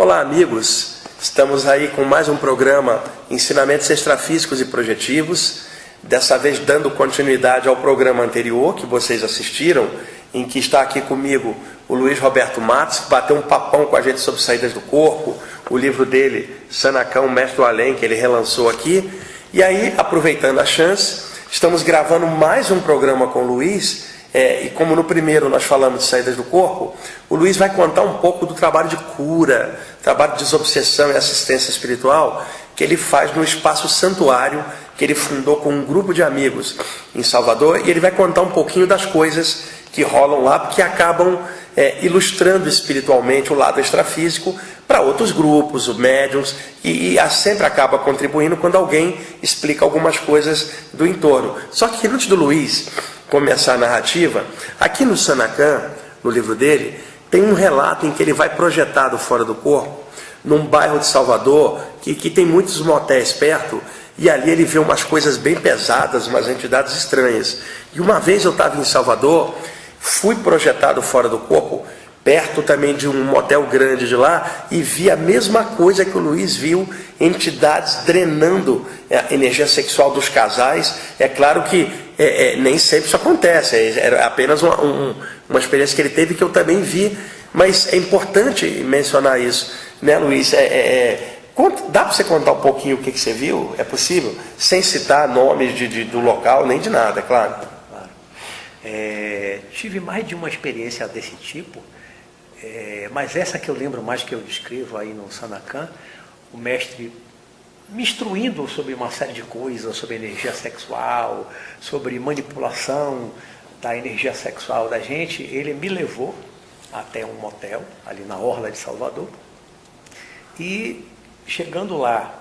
Olá, amigos. Estamos aí com mais um programa Ensinamentos Extrafísicos e Projetivos. Dessa vez dando continuidade ao programa anterior que vocês assistiram, em que está aqui comigo o Luiz Roberto Matos, que bateu um papão com a gente sobre saídas do corpo, o livro dele, Sanacão, Mestre do Além, que ele relançou aqui. E aí, aproveitando a chance, estamos gravando mais um programa com o Luiz, e como no primeiro nós falamos de saídas do corpo, o Luiz vai contar um pouco do trabalho de cura, trabalho de desobsessão e assistência espiritual, que ele faz no Espaço Santuário, que ele fundou com um grupo de amigos em Salvador, e ele vai contar um pouquinho das coisas que rolam lá, porque acabam ilustrando espiritualmente o lado extrafísico para outros grupos, os médiums, e sempre acaba contribuindo quando alguém explica algumas coisas do entorno. Só que antes do Luiz começar a narrativa, aqui no Sanacão, no livro dele, tem um relato em que ele vai projetado fora do corpo, num bairro de Salvador, que tem muitos motéis perto, e ali ele vê umas coisas bem pesadas, umas entidades estranhas. E uma vez eu estava em Salvador, fui projetado fora do corpo, perto também de um motel grande de lá, e vi a mesma coisa que o Luiz viu, entidades drenando a energia sexual dos casais. É claro que nem sempre isso acontece, era apenas uma experiência que ele teve que eu também vi, mas é importante mencionar isso, né, Luiz? Dá para você contar um pouquinho o que você viu? É possível? Sem citar nomes do local, nem de nada, é claro. Claro. Tive mais de uma experiência desse tipo, mas essa que eu lembro mais, que eu descrevo aí no Sanacão, o mestre me instruindo sobre uma série de coisas, sobre energia sexual, sobre manipulação da energia sexual da gente. Ele me levou até um motel, ali na orla de Salvador, e chegando lá,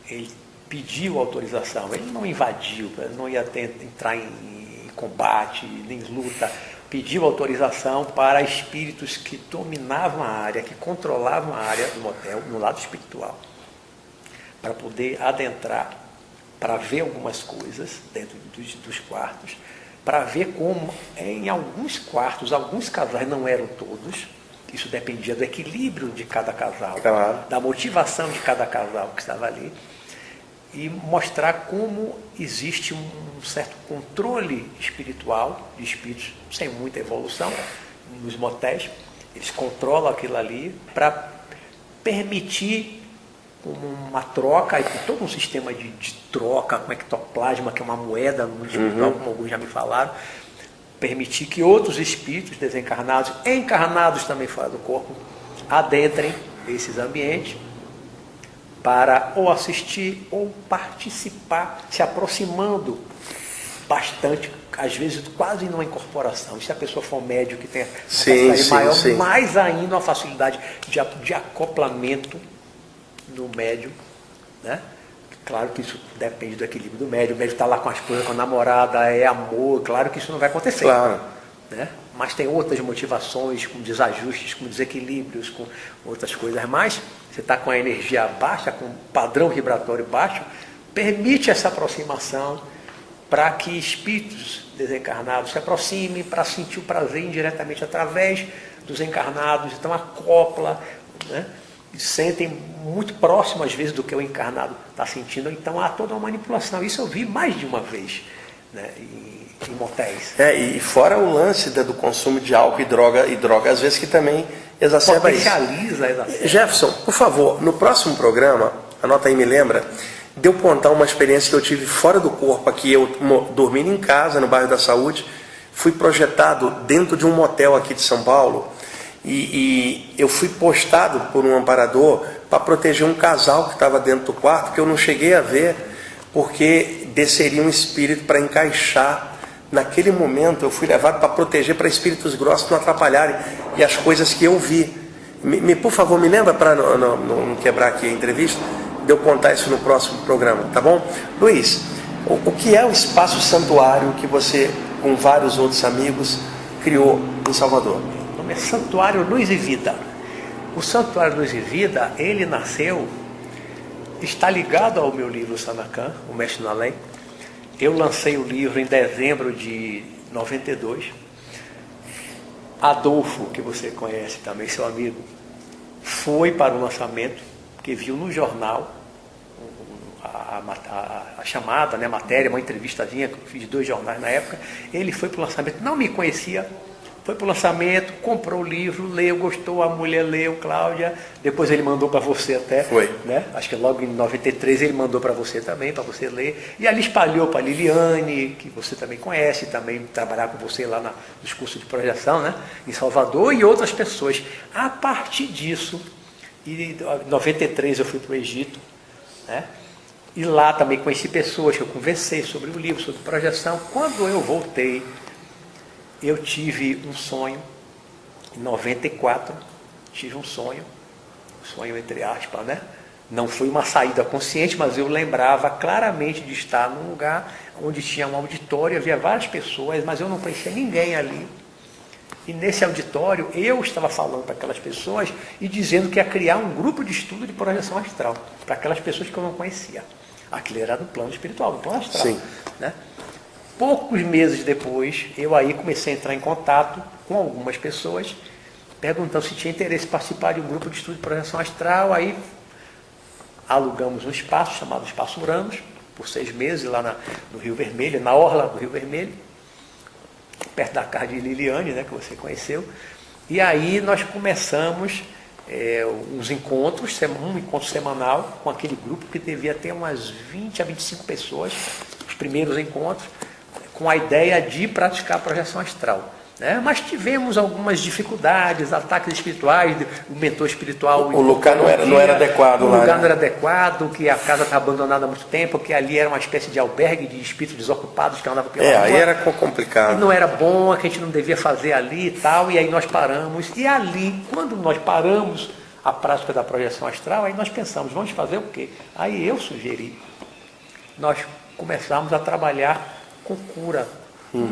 ele pediu autorização. Ele não invadiu, ele não ia entrar em combate, nem luta. Pediu autorização para espíritos que dominavam a área, que controlavam a área do motel, no lado espiritual, para poder adentrar, para ver algumas coisas dentro dos quartos, para ver como em alguns quartos, alguns casais, não eram todos, isso dependia do equilíbrio de cada casal, claro, da motivação de cada casal que estava ali, e mostrar como existe um certo controle espiritual de espíritos sem muita evolução nos motéis. Eles controlam aquilo ali para permitir uma troca, e todo um sistema de troca com ectoplasma, que é uma moeda no espiritual, como alguns já me falaram, permitir que outros espíritos desencarnados, encarnados também fora do corpo, adentrem esses ambientes para ou assistir ou participar, se aproximando bastante, às vezes quase numa incorporação. E se a pessoa for médium, que tem uma facilidade maior, mais ainda uma facilidade de acoplamento no médium, né? Claro que isso depende do equilíbrio do médium. O médium está lá com a esposa, com a namorada, é amor, claro que isso não vai acontecer. Claro. Né? Mas tem outras motivações, com desajustes, com desequilíbrios, com outras coisas mais. Você está com a energia baixa, com um padrão vibratório baixo, permite essa aproximação para que espíritos desencarnados se aproximem, para sentir o prazer indiretamente através dos encarnados. Então acopla, né? E sentem muito próximo às vezes do que o encarnado está sentindo. Então há toda uma manipulação. Isso eu vi mais de uma vez, né, em motéis. E fora o lance do consumo de álcool e droga, às vezes que também exacerba isso. Potencializa. Jefferson, por favor, no próximo programa, anota aí, me lembra, de eu contar uma experiência que eu tive fora do corpo aqui, eu dormindo em casa, no bairro da Saúde, fui projetado dentro de um motel aqui de São Paulo, e eu fui postado por um amparador para proteger um casal que estava dentro do quarto, que eu não cheguei a ver, porque desceria um espírito para encaixar. Naquele momento eu fui levado para proteger, para espíritos grossos não atrapalharem, e as coisas que eu vi. Por favor, me lembra, para não quebrar aqui a entrevista, de eu contar isso no próximo programa, tá bom? Luiz, o que é o Espaço Santuário que você, com vários outros amigos, criou em Salvador? O nome é Santuário Luz e Vida. O Santuário Luz e Vida, ele nasceu, está ligado ao meu livro Sanacão, O Mestre no Além. Eu lancei o livro em dezembro de 92. Adolfo, que você conhece também, seu amigo, foi para o lançamento, que viu no jornal a chamada, né, a matéria, uma entrevistazinha que eu fiz de 2 jornais na época. Ele foi para o lançamento, não me conhecia, foi para o lançamento, comprou o livro, leu, gostou, a mulher leu, Cláudia, depois ele mandou para você até. Foi. Né? Acho que logo em 93 ele mandou para você também, para você ler, e ali espalhou para a Liliane, que você também conhece, também trabalhar com você lá nos cursos de projeção, né, em Salvador, e outras pessoas. A partir disso, em 93 eu fui para o Egito, né? E lá também conheci pessoas que eu conversei sobre o livro, sobre projeção. Quando eu voltei, eu tive um sonho, em 94, tive um sonho entre aspas, né? Não foi uma saída consciente, mas eu lembrava claramente de estar num lugar onde tinha um auditório, havia várias pessoas, mas eu não conhecia ninguém ali. E nesse auditório, eu estava falando para aquelas pessoas e dizendo que ia criar um grupo de estudo de projeção astral, para aquelas pessoas que eu não conhecia. Aquilo era do plano espiritual, do plano astral. Sim. Né? Poucos meses depois, eu aí comecei a entrar em contato com algumas pessoas, perguntando se tinha interesse em participar de um grupo de estudo de projeção astral. Aí alugamos um espaço chamado Espaço Uranus, por 6 meses, lá no Rio Vermelho, na orla do Rio Vermelho, perto da casa de Liliane, né, que você conheceu. E aí nós começamos uns encontros, um encontro semanal com aquele grupo que devia ter umas 20 a 25 pessoas, os primeiros encontros, com a ideia de praticar a projeção astral. Né? Mas tivemos algumas dificuldades, ataques espirituais, o mentor espiritual... O lugar não era adequado lá. O lugar não era adequado, que a casa estava abandonada há muito tempo, que ali era uma espécie de albergue de espíritos desocupados que andavam pela rua. Aí era complicado. E não era bom, que a gente não devia fazer ali e tal, e aí nós paramos. E ali, quando nós paramos a prática da projeção astral, aí nós pensamos, vamos fazer o quê? Aí eu sugeri, nós começamos a trabalhar com cura,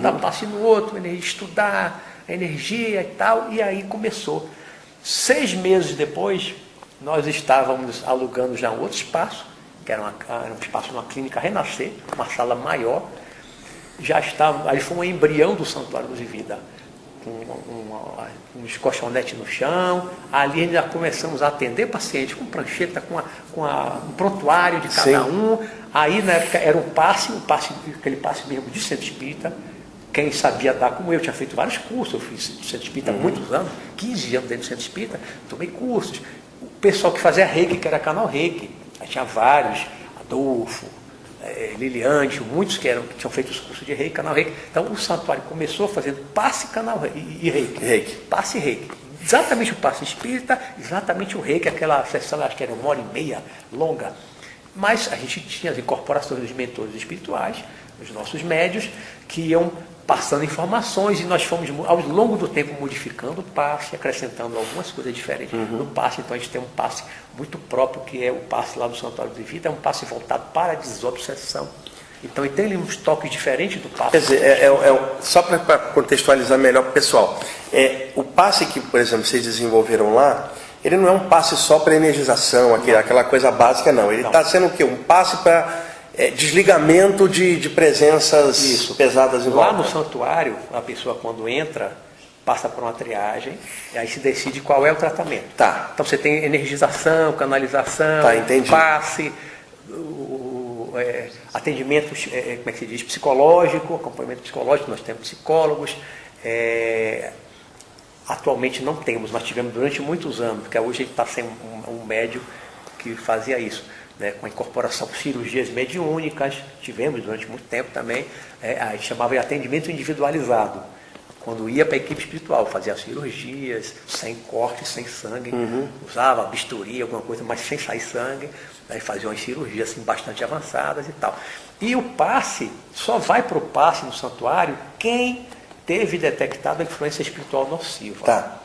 dar um passo no outro, estudar a energia e tal, e aí começou. 6 meses depois, nós estávamos alugando já um outro espaço, que era um espaço numa clínica Renascer, uma sala maior. Já estava, ali foi um embrião do Santuário Luz e Vida, com uns colchonetes no chão. Ali ainda começamos a atender pacientes com prancheta, com um prontuário de cada um. Aí na época era aquele passe mesmo de centro espírita. Quem sabia dar, como eu tinha feito vários cursos, eu fiz centro espírita há muitos anos, 15 anos dentro do centro espírita, tomei cursos. O pessoal que fazia reiki, que era canal reiki, aí tinha vários, Adolfo, Liliane, muitos que tinham feito os cursos de reiki, canal reiki. Então o santuário começou fazendo passe canal e reiki. Passe reiki. Exatamente o passe espírita, exatamente o reiki, aquela sessão, acho que era 1h30 longa. Mas a gente tinha as incorporações dos mentores espirituais, os nossos médios, que iam passando informações, e nós fomos, ao longo do tempo, modificando o passe, acrescentando algumas coisas diferentes no passe. Então a gente tem um passe muito próprio, que é o passe lá do Santuário de Vida, é um passe voltado para a desobsessão. Então ele tem uns toques diferentes do passe. Quer dizer, só para contextualizar melhor para o pessoal, o passe que, por exemplo, vocês desenvolveram lá, ele não é um passe só para energização, aquela coisa básica, não. Ele está sendo o quê? Um passe para desligamento de presenças pesadas em volta. Lá no santuário, a pessoa quando entra, passa por uma triagem, e aí se decide qual é o tratamento. Tá. Então você tem energização, canalização, passe, atendimento, como é que se diz, psicológico, acompanhamento psicológico, nós temos psicólogos. Atualmente não temos, mas tivemos durante muitos anos, porque hoje a gente está sem um médium que fazia isso. Né, com a incorporação, cirurgias mediúnicas, tivemos durante muito tempo também, a gente chamava de atendimento individualizado, quando ia para a equipe espiritual, fazia cirurgias, sem corte, sem sangue, usava bisturi, alguma coisa, mas sem sair sangue, aí fazia umas cirurgias assim, bastante avançadas e tal. E o passe, só vai para o passe no santuário quem teve detectado a influência espiritual nociva. Tá.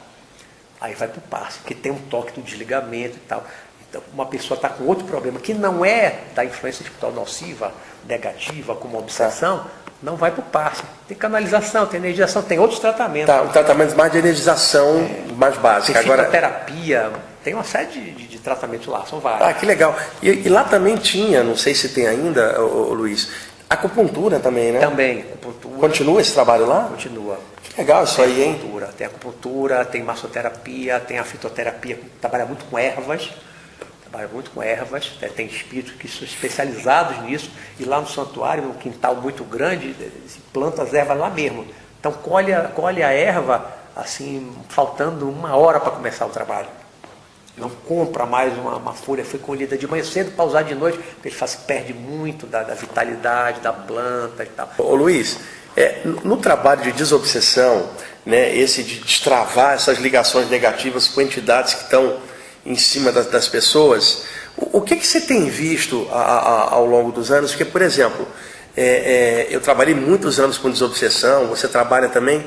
Aí vai para o passe, que tem um toque do desligamento e tal. Então, uma pessoa está com outro problema, que não é da influência espiritual nociva, negativa, como obsessão, não vai para o passe. Tem canalização, tem energização, tem outros tratamentos. Tá, um tratamento mais de energização mais básico. Tem agora fitoterapia, tem uma série de tratamentos lá, são vários. Ah, que legal. E lá também tinha, não sei se tem ainda, Luiz, Acupuntura também, né? Também, acupuntura. Continua esse trabalho lá? Continua. Que legal isso aí, hein? Tem acupuntura, tem massoterapia, tem a fitoterapia, trabalha muito com ervas. Tem espíritos que são especializados nisso, e lá no santuário, num quintal muito grande, se planta as ervas lá mesmo. Então colhe a erva, assim, faltando 1 hora para começar o trabalho. Não compra mais uma folha, foi colhida de manhã cedo para usar de noite, porque ele perde muito da vitalidade da planta e tal. Ô Luiz, no trabalho de desobsessão, né, esse de destravar essas ligações negativas com entidades que estão em cima das pessoas, o que você tem visto ao longo dos anos? Porque, por exemplo, eu trabalhei muitos anos com desobsessão, você trabalha também.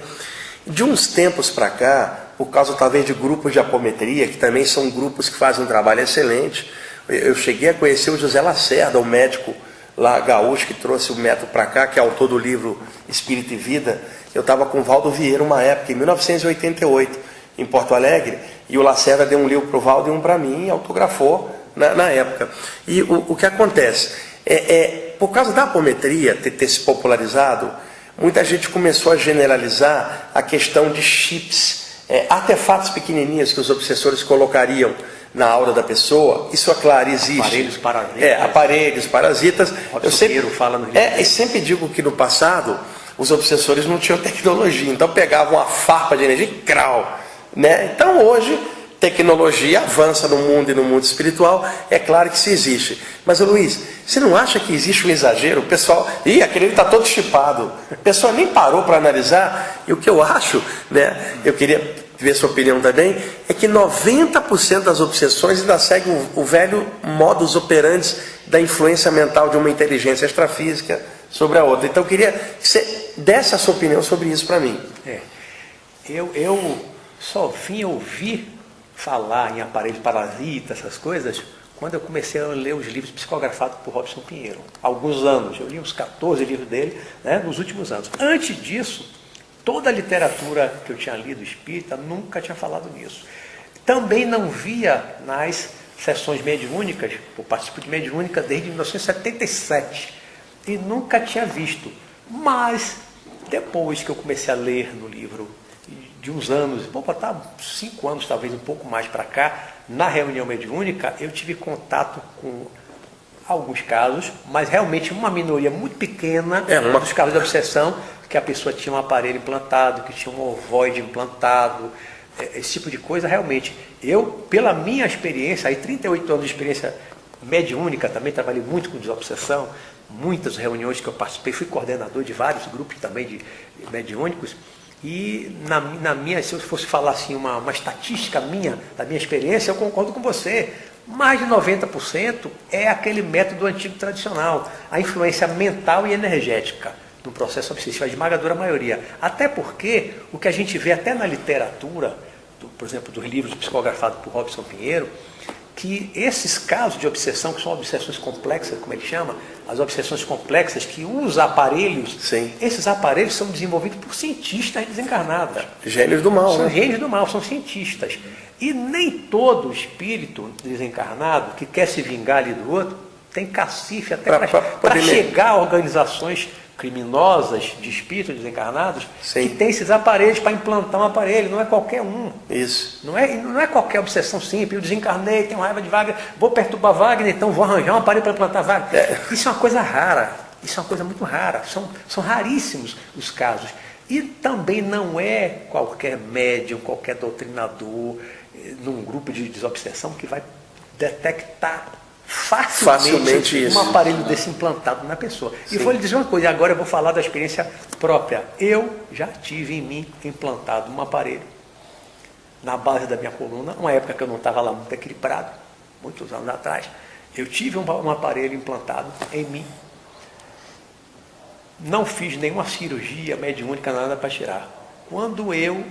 De uns tempos para cá, por causa talvez de grupos de apometria, que também são grupos que fazem um trabalho excelente, eu cheguei a conhecer o José Lacerda, o médico lá gaúcho que trouxe o método para cá, que é autor do livro Espírito e Vida. Eu estava com o Valdo Vieira uma época, em 1988, em Porto Alegre, e o Lacerda deu um livro para o Valdo e um para mim, e autografou na época. E o que acontece? Por causa da apometria ter se popularizado, muita gente começou a generalizar a questão de chips, artefatos pequenininhos que os obsessores colocariam na aura da pessoa. Isso, é claro, existe. Aparelhos parasitas. Aparelhos parasitas. Eu sempre fala no livro. E sempre digo que no passado os obsessores não tinham tecnologia, então pegavam uma farpa de energia e crau, né? Então hoje tecnologia avança no mundo e no mundo espiritual, é claro que isso existe. Mas, Luiz, você não acha que existe um exagero? O pessoal, aquele está todo chipado. O pessoal nem parou para analisar. E o que eu acho, né, eu queria ver sua opinião também, é que 90% das obsessões ainda seguem o velho modus operandi da influência mental de uma inteligência extrafísica sobre a outra. Então eu queria que você desse a sua opinião sobre isso para mim. Eu só vim ouvir falar em aparelhos parasitas, essas coisas, quando eu comecei a ler os livros psicografados por Robson Pinheiro. Há alguns anos, eu li uns 14 livros dele, né, nos últimos anos. Antes disso, toda a literatura que eu tinha lido espírita nunca tinha falado nisso. Também não via nas sessões mediúnicas, eu participo de mediúnica desde 1977, e nunca tinha visto. Mas, depois que eu comecei a ler no livro, de uns anos, vou botar 5 anos, talvez um pouco mais para cá, na reunião mediúnica, eu tive contato com alguns casos, mas realmente uma minoria muito pequena dos casos de obsessão, que a pessoa tinha um aparelho implantado, que tinha um ovoide implantado, esse tipo de coisa. Realmente, eu, pela minha experiência, aí 38 anos de experiência mediúnica, também trabalhei muito com desobsessão, muitas reuniões que eu participei, fui coordenador de vários grupos também de mediúnicos. E na minha, se eu fosse falar assim, uma estatística minha, da minha experiência, eu concordo com você. Mais de 90% é aquele método antigo tradicional, a influência mental e energética no processo obsessivo, a esmagadora maioria. Até porque o que a gente vê até na literatura, por exemplo, dos livros psicografados por Robson Pinheiro, que esses casos de obsessão, que são obsessões complexas, como ele chama, as obsessões complexas que usam aparelhos, sim, esses aparelhos são desenvolvidos por cientistas desencarnados. Gênios do mal, são né? Gênios do mal, são cientistas. E nem todo espírito desencarnado que quer se vingar ali do outro tem cacife até para chegar a organizações criminosas de espíritos desencarnados, sim, que tem esses aparelhos para implantar um aparelho. Não é qualquer um. Isso. Não é qualquer obsessão simples. Eu desencarnei, tenho raiva de Wagner, vou perturbar Wagner, então vou arranjar um aparelho para implantar Wagner. Isso é uma coisa rara. Isso é uma coisa muito rara. São raríssimos os casos. E também não é qualquer médium, qualquer doutrinador, num grupo de desobsessão, que vai detectar facilmente um aparelho desse implantado na pessoa. Sim. E vou lhe dizer uma coisa, agora eu vou falar da experiência própria. Eu já tive em mim implantado um aparelho na base da minha coluna, uma época que eu não estava lá muito equilibrado, muitos anos atrás. Eu tive um aparelho implantado em mim. Não fiz nenhuma cirurgia mediúnica, nada para tirar. Quando eu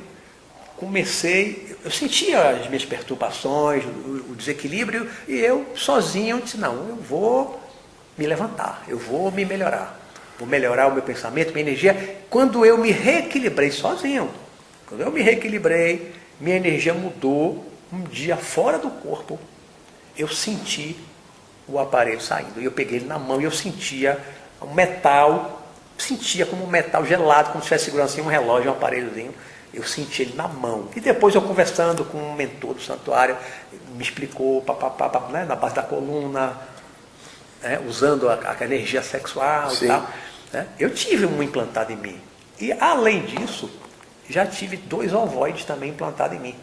comecei, eu sentia as minhas perturbações, o desequilíbrio, e eu sozinho disse, não, eu vou me levantar, eu vou me melhorar, vou melhorar o meu pensamento, minha energia. Quando eu me reequilibrei sozinho, quando eu me reequilibrei, minha energia mudou. Um dia fora do corpo, eu senti o aparelho saindo, e eu peguei ele na mão e eu sentia um metal, sentia como um metal gelado, como se estivesse segurando assim um relógio, um aparelhozinho. Eu senti ele na mão. E depois eu conversando com um mentor do santuário, me explicou, né, na base da coluna, né, usando a energia sexual Sim. e tal. Né? Eu tive um implantado em mim. E além disso, já tive 2 ovoides também implantados em mim.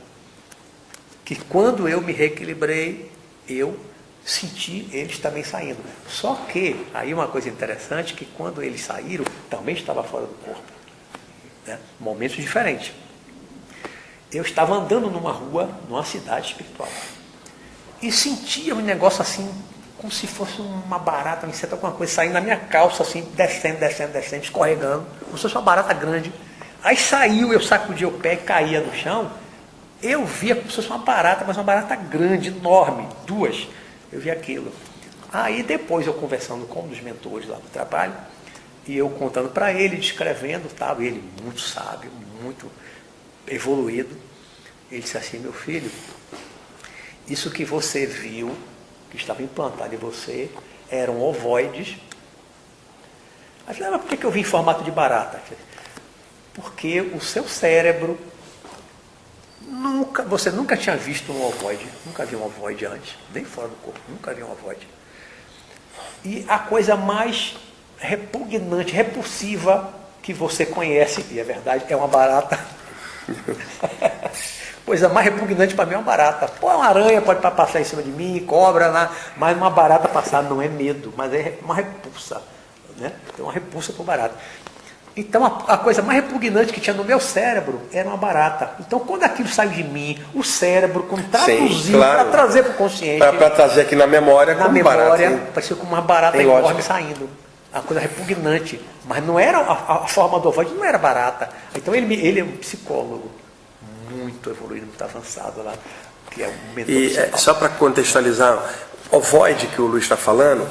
Que quando eu me reequilibrei, eu senti eles também saindo. Só que, aí uma coisa interessante, que quando eles saíram, também estava fora do corpo. Né? Momentos diferentes. Eu estava andando numa rua, numa cidade espiritual, e sentia um negócio assim, como se fosse uma barata, um inseto, alguma coisa saindo na minha calça, assim, descendo, escorregando, como se fosse uma barata grande. Aí saiu, eu sacudia o pé e caía no chão. Eu via como se fosse uma barata, mas uma barata grande, enorme, 2. Eu vi aquilo. Aí depois eu conversando com um dos mentores lá do trabalho, e eu contando para ele, descrevendo, tal, ele muito sábio, muito evoluído, ele disse assim: meu filho, isso que você viu, que estava implantado em você, eram ovoides. Aí eu falei: mas por que eu vi em formato de barata? Porque o seu cérebro, você nunca tinha visto um ovoide, nunca viu um ovoide antes, nem fora do corpo, nunca viu um ovoide. E a coisa mais repugnante, repulsiva que você conhece, e é verdade, é uma barata. Coisa mais repugnante para mim é uma barata. Pô, uma aranha pode passar em cima de mim, cobra lá, mas uma barata passar não é medo, mas é uma repulsa, né? Tem uma repulsa por barata. Então a coisa mais repugnante que tinha no meu cérebro era uma barata. Então quando aquilo saiu de mim, o cérebro, quando traduziu, claro, para trazer para o consciente, para trazer aqui na memória, parecia como uma barata enorme saindo. Uma coisa repugnante. Mas não era a forma do ovoide, não era barata. Então ele é um psicólogo muito evoluído, muito avançado lá, que é um mentor. E só para contextualizar, o ovoide que o Luiz está falando,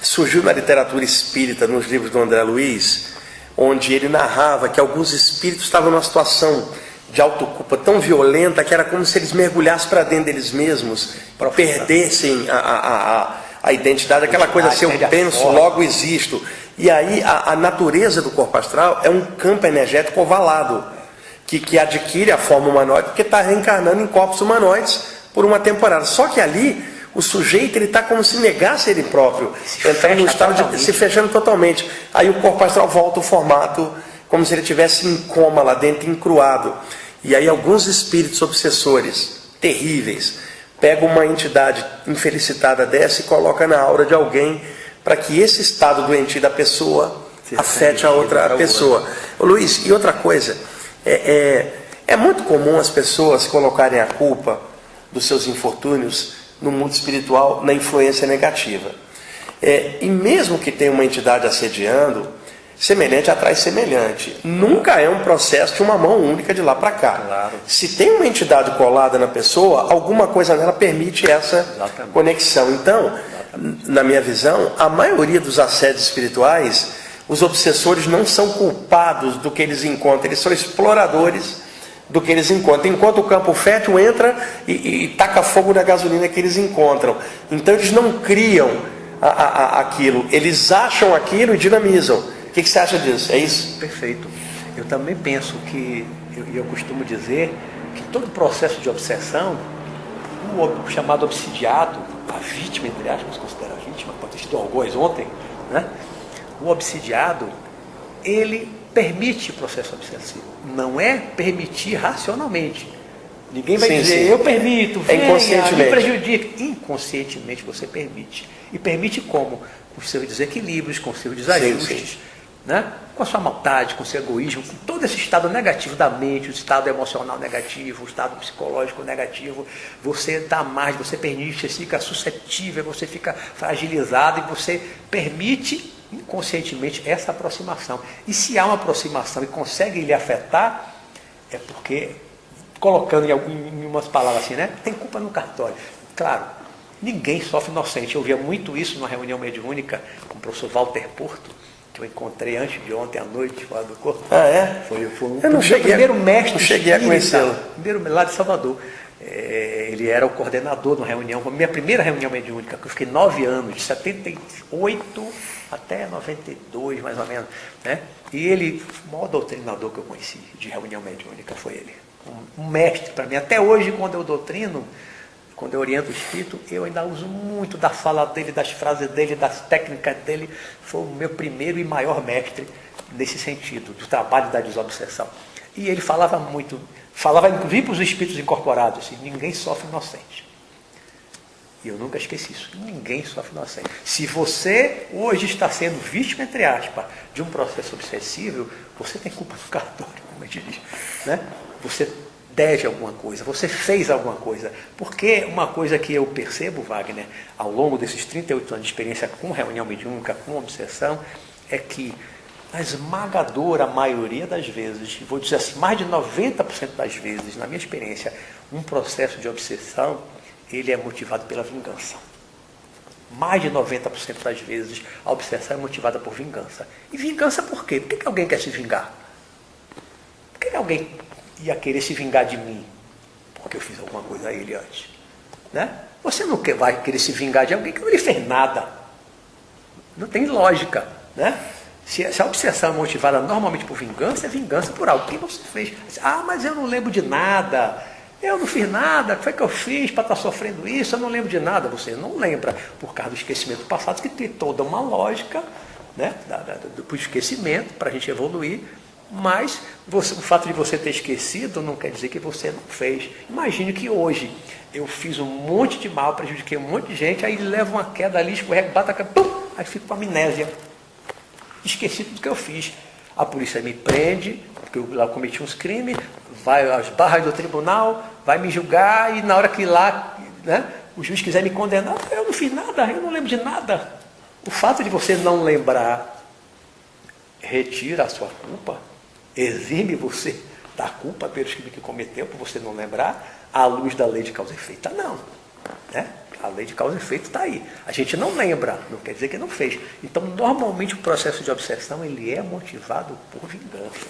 surgiu na literatura espírita, nos livros do André Luiz, onde ele narrava que alguns espíritos estavam numa situação de autoculpa tão violenta que era como se eles mergulhassem para dentro deles mesmos, perdessem a identidade, aquela coisa assim: eu penso, logo existo. E aí a natureza do corpo astral é um campo energético ovalado, que adquire a forma humanoide porque está reencarnando em corpos humanoides por uma temporada. Só que ali o sujeito está como se negasse ele próprio, entrando no estado de se fechando totalmente. Aí o corpo astral volta ao formato como se ele estivesse em coma lá dentro, encruado. E aí alguns espíritos obsessores terríveis pegam uma entidade infelicitada dessa e coloca na aura de alguém para que esse estado doentio da pessoa afete a outra pessoa. Ô, Luiz, e outra coisa, é muito comum as pessoas colocarem a culpa dos seus infortúnios no mundo espiritual na influência negativa. E mesmo que tenha uma entidade assediando, semelhante atrai semelhante. Nunca é um processo de uma mão única de lá para cá. Claro. Se tem uma entidade colada na pessoa, alguma coisa nela permite essa conexão. Então, na minha visão, a maioria dos assédios espirituais, os obsessores não são culpados do que eles encontram, eles são exploradores do que eles encontram. Enquanto o campo fértil entra e taca fogo na gasolina que eles encontram. Então eles não criam aquilo, eles acham aquilo e dinamizam. O que você acha disso? É isso? Perfeito. Eu também penso que, eu costumo dizer, que todo processo de obsessão, o chamado obsidiado, a vítima, entre aspas, considera a vítima, pode ter sido algoz ontem, né? O obsidiado, ele permite o processo obsessivo. Não é permitir racionalmente. Ninguém vai dizer: eu permito, venha, inconscientemente. me prejudique. Inconscientemente você permite. E permite como? Com seus desequilíbrios, com seus desajustes, né? Com a sua maldade, com o seu egoísmo, com todo esse estado negativo da mente, o estado emocional negativo, o estado psicológico negativo. Você dá mais, você permite, você fica suscetível, você fica fragilizado e você permite inconscientemente essa aproximação. E se há uma aproximação e consegue lhe afetar, é porque, colocando em umas palavras assim, né? Tem culpa no cartório. Claro, ninguém sofre inocente. Eu via muito isso numa reunião mediúnica com o professor Walter Porto, que eu encontrei antes de ontem à noite fora do corpo. Ah, é? Foi eu não cheguei primeiro mestre. Não cheguei a conhecê-lo. Primeiro lá de Salvador. Ele era o coordenador de uma reunião, a minha primeira reunião mediúnica, que eu fiquei 9 anos, de 78 até 92, mais ou menos. Né? E ele, o maior doutrinador que eu conheci de reunião mediúnica foi ele. Um mestre para mim. Até hoje, quando eu doutrino, quando eu oriento o espírito, eu ainda uso muito da fala dele, das frases dele, das técnicas dele. Foi o meu primeiro e maior mestre nesse sentido, do trabalho da desobsessão. E ele falava muito, falava inclusive para os espíritos incorporados, assim, ninguém sofre inocente. E eu nunca esqueci isso, ninguém sofre inocente. Se você hoje está sendo vítima, entre aspas, de um processo obsessivo, você tem culpa no cartório, como a gente diz. Né? Você deve alguma coisa, você fez alguma coisa. Porque uma coisa que eu percebo, Wagner, ao longo desses 38 anos de experiência com reunião mediúnica, com obsessão, é que a esmagadora maioria das vezes, vou dizer assim, mais de 90% das vezes, na minha experiência, um processo de obsessão, ele é motivado pela vingança. Mais de 90% das vezes, a obsessão é motivada por vingança. E vingança por quê? Por que alguém quer se vingar? Por que alguém ia querer se vingar de mim? Porque eu fiz alguma coisa a ele antes. Né? Você não vai querer se vingar de alguém que não lhe fez nada. Não tem lógica. Né? Se a obsessão é motivada normalmente por vingança, é vingança por algo que você fez. Ah, mas eu não lembro de nada. Eu não fiz nada. O que foi que eu fiz para estar sofrendo isso? Eu não lembro de nada. Você não lembra por causa do esquecimento passado, que tem toda uma lógica, né, do esquecimento para a gente evoluir. Mas o fato de você ter esquecido não quer dizer que você não fez. Imagine que hoje eu fiz um monte de mal, prejudiquei um monte de gente, aí leva uma queda ali, escorrega, bata a cara, pum, aí fico com amnésia. Esqueci tudo que eu fiz. A polícia me prende, porque eu lá cometi uns crimes, vai às barras do tribunal, vai me julgar, e na hora que lá, né, o juiz quiser me condenar, eu não fiz nada, eu não lembro de nada. O fato de você não lembrar retira a sua culpa, exime você da culpa pelos crimes que cometeu, por você não lembrar, à luz da lei de causa e efeito. Não. Né? A lei de causa e efeito está aí. A gente não lembra, não quer dizer que não fez. Então, normalmente, o processo de obsessão ele é motivado por vingança.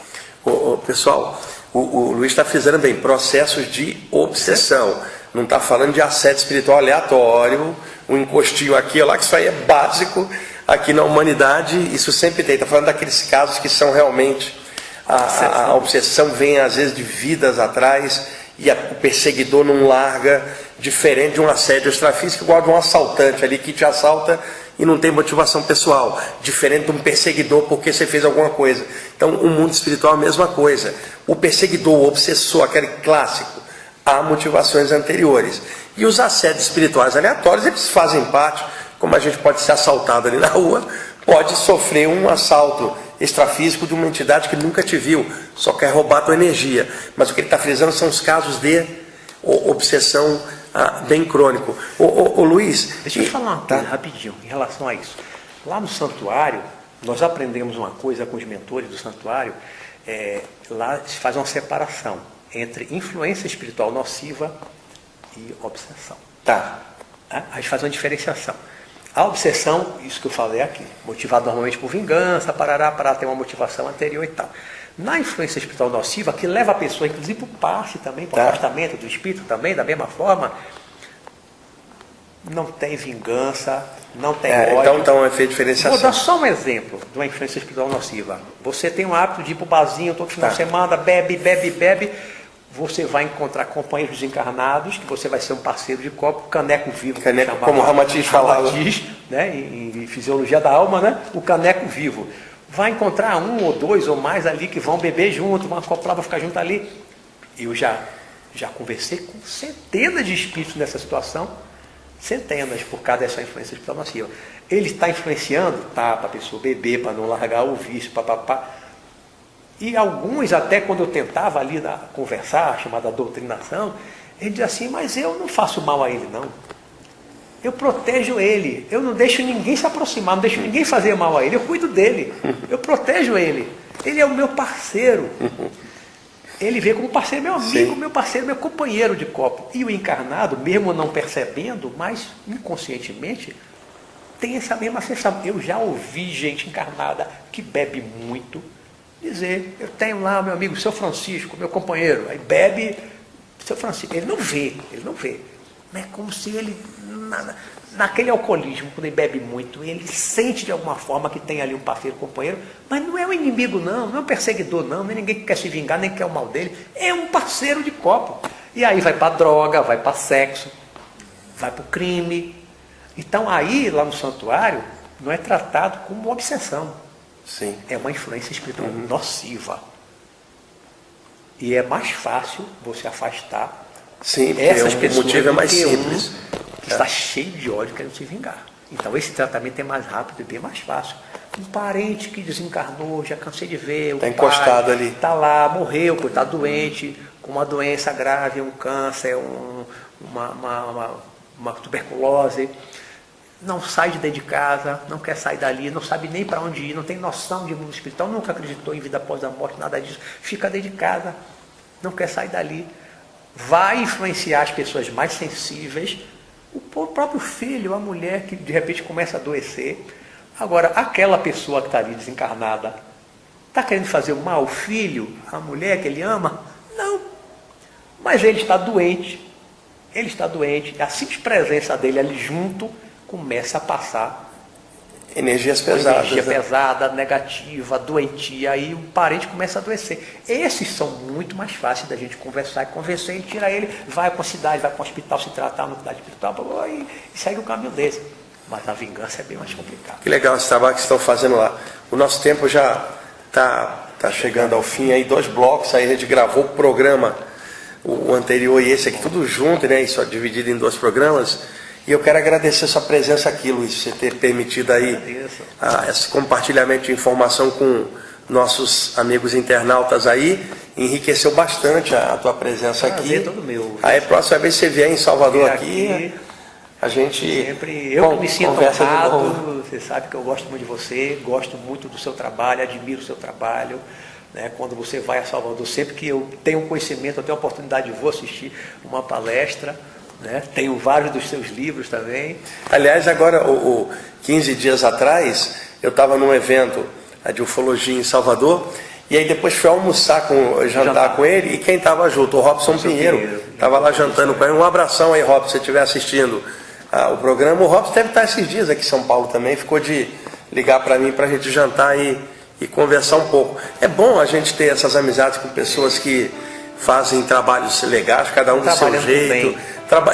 Pessoal, o Luiz está frisando bem, processos de obsessão. Não está falando de assédio espiritual aleatório, um encostinho aqui, lá, que isso aí é básico aqui na humanidade. Isso sempre tem. Está falando daqueles casos que são realmente... A obsessão vem, às vezes, de vidas atrás, e o perseguidor não larga, diferente de um assédio extrafísico, igual de um assaltante ali que te assalta e não tem motivação pessoal, diferente de um perseguidor porque você fez alguma coisa. Então, o mundo espiritual é a mesma coisa. O perseguidor, o obsessor, aquele clássico, há motivações anteriores. E os assédios espirituais aleatórios, eles fazem parte, como a gente pode ser assaltado ali na rua, pode sofrer um assalto extrafísico de uma entidade que nunca te viu, só quer roubar a tua energia. Mas o que ele está frisando são os casos de obsessão bem crônico. Luiz... Deixa eu falar uma coisa rapidinho em relação a isso. Lá no santuário, nós aprendemos uma coisa com os mentores do santuário, lá se faz uma separação entre influência espiritual nociva e obsessão. A gente faz uma diferenciação. A obsessão, isso que eu falei aqui, motivada normalmente por vingança, para ter uma motivação anterior e tal. Na influência espiritual nociva, que leva a pessoa, inclusive, para o passe também, para o afastamento do espírito também, da mesma forma, não tem vingança, não tem ódio. Então é feito diferenciação. Vou dar só um exemplo de uma influência espiritual nociva. Você tem o hábito de ir para o barzinho todo final de semana, bebe, você vai encontrar companheiros desencarnados, que você vai ser um parceiro de copo, caneco vivo. Como o Ramatiz falava. Né, em Fisiologia da Alma, né, o caneco vivo. Vai encontrar um ou dois ou mais ali que vão beber junto, vão acoplar, vão ficar junto ali. Eu já conversei com centenas de espíritos nessa situação, centenas, por causa dessa influência espiritual nociva. Ele está influenciando? Tá, para a pessoa beber, para não largar o vício, papapá. E alguns, até quando eu tentava ali conversar, chamada doutrinação, ele dizia assim, mas eu não faço mal a ele, não. Eu protejo ele, eu não deixo ninguém se aproximar, não deixo ninguém fazer mal a ele, eu cuido dele, eu protejo ele. Ele é o meu parceiro. Ele vê como parceiro, meu amigo, meu parceiro, meu companheiro de copo. E o encarnado, mesmo não percebendo, mas inconscientemente, tem essa mesma sensação. Eu já ouvi gente encarnada que bebe muito, dizer, eu tenho lá meu amigo, seu Francisco, meu companheiro, aí bebe, Seu Francisco, ele não vê. Mas é como se ele, naquele alcoolismo, quando ele bebe muito, ele sente de alguma forma que tem ali um parceiro, companheiro, mas não é um inimigo não é um perseguidor não é ninguém que quer se vingar, nem quer o mal dele, é um parceiro de copo. E aí vai para droga, vai para sexo, vai para o crime. Então aí, lá no santuário, não é tratado como uma obsessão. Sim. É uma influência espiritual nociva. E é mais fácil você afastar. Sim, porque Essas o pessoas motivo é mais do que simples. Que está cheio de ódio querendo se vingar. Então esse tratamento é mais rápido e bem mais fácil. Um parente que desencarnou, já cansei de ver, Está encostado ali. Está lá, morreu, está doente, com uma doença grave, um câncer, uma tuberculose, não sai de dentro de casa, não quer sair dali, não sabe nem para onde ir, não tem noção de mundo espiritual, nunca acreditou em vida após a morte, nada disso, fica dentro de casa, não quer sair dali. Vai influenciar as pessoas mais sensíveis, o próprio filho, a mulher que de repente começa a adoecer. Agora, aquela pessoa que está ali desencarnada, está querendo fazer o mal ao filho, à mulher que ele ama? Não. Mas ele está doente, a simples presença dele ali junto começa a passar Energias pesadas. Energia pesada, negativa, doentia, aí o parente começa a adoecer. Esses são muito mais fáceis da gente conversar e convencer, ele tira ele, vai para a cidade, vai para o hospital se tratar no cidade espiritual e segue o caminho desse. Mas a vingança é bem mais complicada. Que legal esse trabalho que estão fazendo lá. O nosso tempo já está chegando ao fim aí, 2 blocos, aí a gente gravou o programa, o anterior e esse aqui, tudo junto, né? Isso dividido em 2 programas. E eu quero agradecer a sua presença aqui, Luiz, você ter permitido aí esse compartilhamento de informação com nossos amigos internautas aí. Enriqueceu bastante a tua presença aqui. Todo meu. Aí próxima vez que você vier em Salvador aqui, a gente sempre eu me sinto honrado. Você sabe que eu gosto muito de você, gosto muito do seu trabalho, admiro o seu trabalho. Né? Quando você vai a Salvador, sempre que eu tenho conhecimento, eu tenho a oportunidade de vou assistir uma palestra. Né? Tenho vários dos seus livros também. Aliás, agora, 15 dias atrás, eu estava num evento de ufologia em Salvador, e aí depois fui jantar com ele, e quem estava junto? O Robson Pinheiro. Estava lá jantando com ele. Um abração aí, Robson, se você estiver assistindo o programa. O Robson deve estar esses dias aqui em São Paulo também, ficou de ligar para mim para a gente jantar e conversar um pouco. É bom a gente ter essas amizades com pessoas que fazem trabalhos legais, cada um do seu jeito.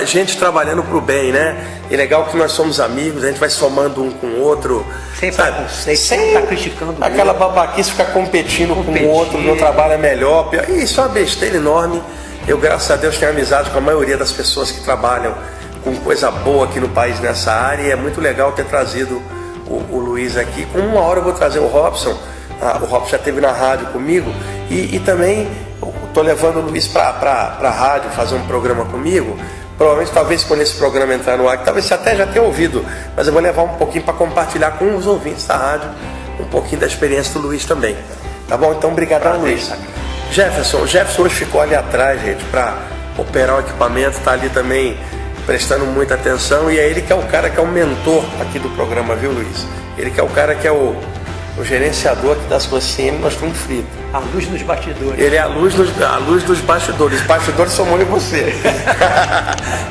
Gente trabalhando para o bem, né? E legal que nós somos amigos, a gente vai somando um com o outro. Sem preconceito, sem estar criticando o aquela babaquice, ficar competindo com o outro, o meu trabalho é melhor. Isso é uma besteira enorme. Eu, graças a Deus, tenho amizade com a maioria das pessoas que trabalham com coisa boa aqui no país nessa área. E é muito legal ter trazido o Luiz aqui. Com uma hora eu vou trazer o Robson. O Robson já esteve na rádio comigo. E também estou levando o Luiz para a rádio fazer um programa comigo. Provavelmente, talvez quando esse programa entrar no ar, talvez você até já tenha ouvido, mas eu vou levar um pouquinho para compartilhar com os ouvintes da rádio, um pouquinho da experiência do Luiz também. Tá bom? Então, obrigadão, Luiz. Jefferson hoje ficou ali atrás, gente, para operar o equipamento, está ali também prestando muita atenção, e é ele que é o cara que é o mentor aqui do programa, viu, Luiz? Ele que é o cara que é o gerenciador aqui das coisas, sem ele nós estamos fritos. A luz nos bastidores. Ele é a luz dos bastidores. Os bastidores são eu e você.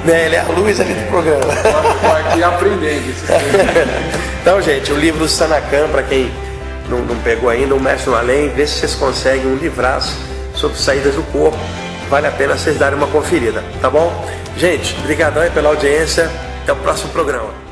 Né? Ele é a luz ali do programa. Estou aqui aprendendo. Então, gente, o livro do Sanacan, para quem não pegou ainda, O Mestre no Além, vê se vocês conseguem um livraço sobre saídas do corpo. Vale a pena vocês darem uma conferida, tá bom? Gente, brigadão aí pela audiência. Até o próximo programa.